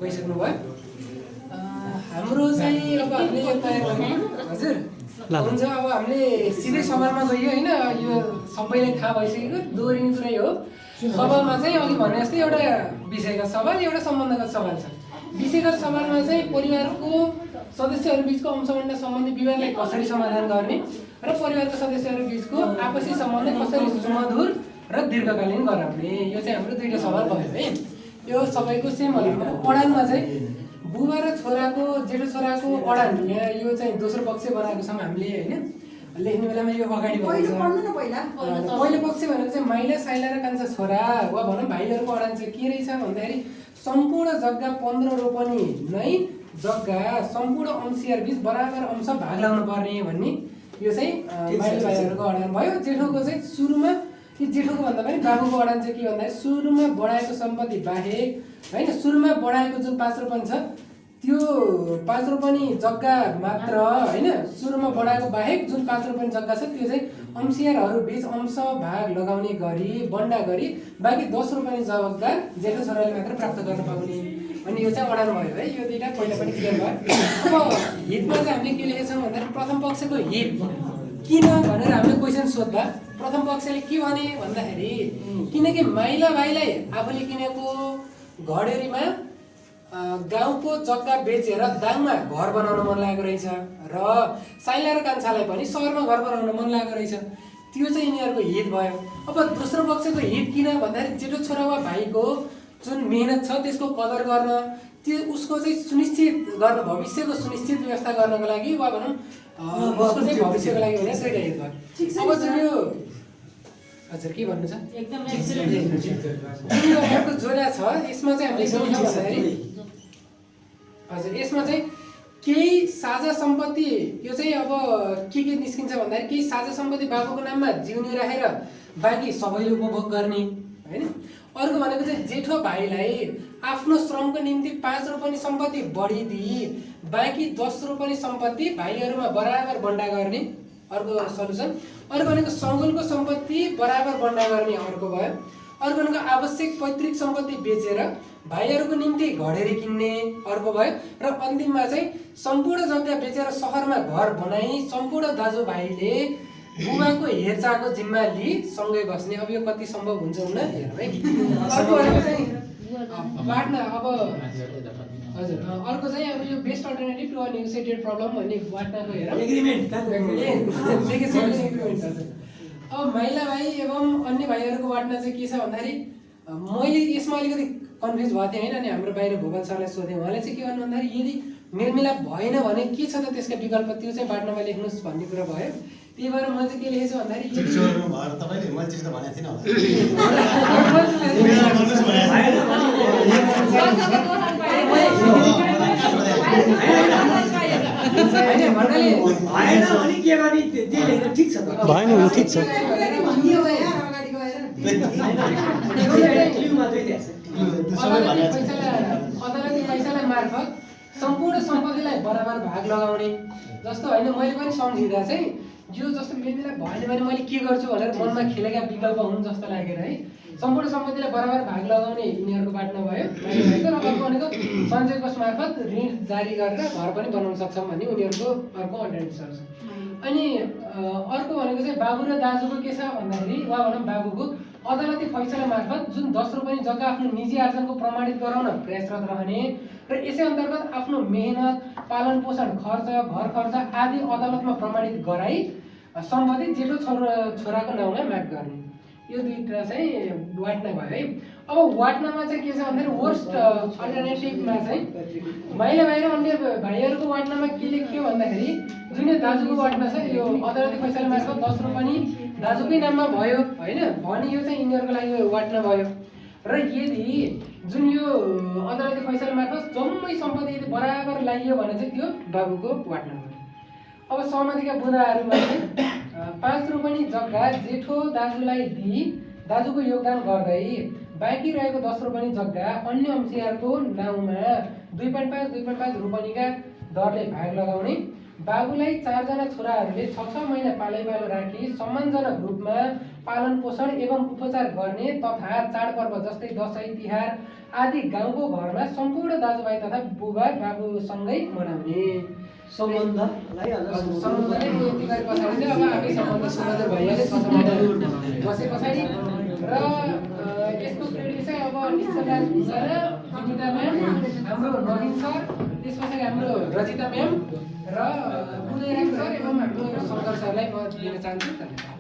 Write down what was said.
गइसक्नु भयो। हाम्रो चाहिँ अब हामीले यो तयार गर्यौँ हजुर हुन्छ। अब हामीले सिधै सवालमा गयो होइन, यो सबैलाई थाहा भइसकेको दोहोरिने कुरै हो। सवालमा चाहिँ अघि भने जस्तै एउटा विषयगत सवाल एउटा सम्बन्धगत सवाल छ। विषयगत सवालमा चाहिँ परिवारको सदस्यहरू बिचको अंशवण्ड सम्बन्धी विवादलाई कसरी समाधान गर्ने र परिवारको सदस्यहरू बिचको आपसी सम्बन्ध कसरी सुमधुर र दीर्घकालीन गराउने, यो चाहिँ हाम्रो दुईटा सवाल भयो है। यो सबैको सेम होला। अडानमा चाहिँ बुबा र छोराको जेठो छोराको अडान, यहाँ यो चाहिँ दोस्रो पक्ष बनाएको छौँ हामीले होइन। लेख्ने बेलामा यो अगाडि पहिलो पक्ष भनेको चाहिँ माइला साइला र कान्छा छोरा वा भनौँ भाइहरूको अडान चाहिँ के रहेछ भन्दाखेरि सम्पूर्ण जग्गा 15 रोपनी नै जग्गा सम्पूर्ण अंशियार बीच बराबर अंश भाग लाउनु पर्ने भन्ने, यो चाहिँ माइला भाइहरूको अडान भयो। जेठोको चाहिँ सुरुमा कि जेठोको भन्दा पनि बाबुको अडान चाहिँ के भन्दाखेरि सुरुमा बढाएको सम्पत्ति बाहेक होइन, सुरुमा बढाएको जुन 5 रोपनी छ त्यो 5 रोपनी जग्गा मात्र होइन, सुरुमा बढाएको बाहेक जुन 5 रोपनी जग्गा छ त्यो चाहिँ अंशियारहरू बीच अंश भाग लगाउने गरी बन्डा गरी बाँकी 10 रोपनी जग्गा जेठो छोराले मात्र प्राप्त गर्न पाउने, अनि यो चाहिँ अडान भयो है। यो दुईटा पहिला पनि क्लियर भयो। अब हितमा चाहिँ हामीले के लेखेको छौँ भन्दाखेरि प्रथम पक्षको हित किन भनेर हामीले क्वेसन सोद्धा प्रथम पक्षले के भने भन्दाखेरि किनकि माइला भाइलाई आफूले किनेको घडेरीमा गाउँको जग्गा बेचेर दाङमा घर बनाउन मन लागेको रहेछ र साइला र कान्छालाई पनि सहरमा घर बनाउन मन लागेको रहेछ, त्यो चाहिँ यिनीहरूको हित भयो। अब दोस्रो पक्षको हित किन भन्दाखेरि जेठो छोरा वा भाइको जुन मेहनत छ त्यसको कदर गर्न, त्यो उसको चाहिँ सुनिश्चित गर्न, भविष्यको सुनिश्चित व्यवस्था गर्नको लागि वा भनौँ उसको चाहिँ भविष्यको लागि भने दुईटा हित भयो। अब जुन यो हजुर के भन्नु छ एकदम अर्को जोडा छ यसमा चाहिँ हामीले के लेख्छौँ भन्दाखेरि हजुर यसमा चाहिँ केही साझा सम्पत्ति, यो चाहिँ अब के निस्किन्छ भन्दाखेरि केही साझा सम्पत्ति बाबुको नाममा जिउने राखेर बाँकी सबैले उपभोग गर्ने होइन। अर्को भनेको चाहिँ जेठो भाइलाई आफ्नो श्रमको निम्ति 5 रोपनी सम्पत्ति बढी दिई बाँकी 10 रोपनी सम्पत्ति भाइहरूमा बराबर बन्डा गर्ने, अर्को सल्युसन। अर्को भनेको सङ्गुलको सम्पत्ति बराबर बन्डा गर्ने, अर्को भयो। अर्को भनेको आवश्यक पैतृक सम्पत्ति बेचेर भाइहरूको निम्ति घडेरी किन्ने, अर्को भयो। र अन्तिममा चाहिँ सम्पूर्ण जग्गा बेचेर सहरमा घर बनाई सम्पूर्ण दाजुभाइले बुबाको हेरचाहको जिम्मा लिई सँगै बस्ने। अब यो कति सम्भव हुन्छ हुन हेरौँ है। अर्को भनेको चाहिँ बाँड्न, अब हजुर अर्को चाहिँ अब यो best alternative to a negotiated problem भन्ने बाँड्नको हेरौँ एग्रिमेन्ट हजुर। अब माइला भाइ एवं अन्य भाइहरूको बाँड्न चाहिँ के छ भन्दाखेरि मैले यसमा अलिकति कन्फ्युज भएको थिएँ होइन, अनि हाम्रो बाहिर भूगोल सरलाई सोधेँ, उहाँले चाहिँ के भन्नु भन्दाखेरि यदि मेलमिलाप भएन भने के छ त त्यसका विकल्प, त्यो चाहिँ बाँड्नमा लेख्नुहोस् भन्ने कुरा भयो। त्यही भएर म चाहिँ के लेखेको छु भन्दाखेरि अदालती फैसला मार्फत सम्पूर्ण सम्पत्तिलाई बराबर भाग लगाउने जस्तो होइन। मैले पनि सम्झिँदा चाहिँ यो जस्तो मेलमिलाप भएन भने मैले के गर्छु भनेर मनमा खेलेका विकल्प हुन् जस्तो लागेर है। सम्पूर्ण सम्पत्तिलाई बराबर भाग लगाउने यिनीहरूको बाँड्न भयो र अर्को भनेको सञ्चय कोष मार्फत ऋण जारी गरेर घर पनि बनाउन सक्छौँ भन्ने उनीहरूको अर्को अल्टरनेटिभ्सहरू छ। अनि अर्को भनेको चाहिँ बाबु र दाजुको के छ भन्दाखेरि वा भनौँ बाबुको अदालती फैसला मार्फत जुन 10 रोपनी जग्गा आफ्नो निजी आर्जनको प्रमाणित गराउन प्रयासरत रहने र यसै अन्तर्गत आफ्नो मेहनत पालन पोषण खर्च घर खर्च आदि अदालतमा प्रमाणित गराई सम्पत्ति जेठो छोराको नाउँमा माग गर्ने, यो दुईवटा चाहिँ वाट्ना भयो है। अब वाट्नामा चाहिँ के छ भन्दाखेरि वर्स्ट अल्टरनेटिभमा चाहिँ माइला भाइ र अन्य भाइहरूको वाट्नामा के लेख्यो भन्दाखेरि जुन यो दाजुको वाट्ना छ यो अदालती फैसला मार्फत 10 रोपनी दाजुकै नाममा भयो होइन भने यो चाहिँ यिनीहरूको लागि वाट्ना भयो। र यदि जुन यो अदालती फैसला मार्फत जम्मै सम्पत्ति यदि बराबर लागियो भने चाहिँ त्यो बाबुको वाट्ना भयो। अब सहमतिका बुँदाहरूमा चाहिँ 5 रोपनी जग्गा जेठो दाजुलाई दिई दाजुको योगदान गर्दै बाँकी रहेको 10 रोपनी जग्गा अन्य अंशियारको नाउँमा 2.5 रोपनीका दरले भाग लगाउने बाबुलाई 4 जना छोराहरूले 6 महिना पालैपालो राखी सम्मानजनक रूपमा पालन पोषण एवं उपचार गर्ने तथा चाडपर्व जस्तै दसैँ तिहार आदि गाउँको घरमा सम्पूर्ण दाजुभाइ तथा बुबा बाबुसँगै मनाउने सम्बन्धलाई सम्बन्धले यति गरे पछाडि चाहिँ अब आफै सम्बन्ध सुमधुर भइहाल्यो 6 महिना बसे पछाडि र यसको क्रेडिट चाहिँ अब निश्चलराज भिसा विनिता म्याम, हाम्रो नवीन सर, त्यस पछाडि हाम्रो रजिता म्याम र उदयराज सर एवं हाम्रो शङ्कर सरलाई म दिन चाहन्छु। धन्यवाद।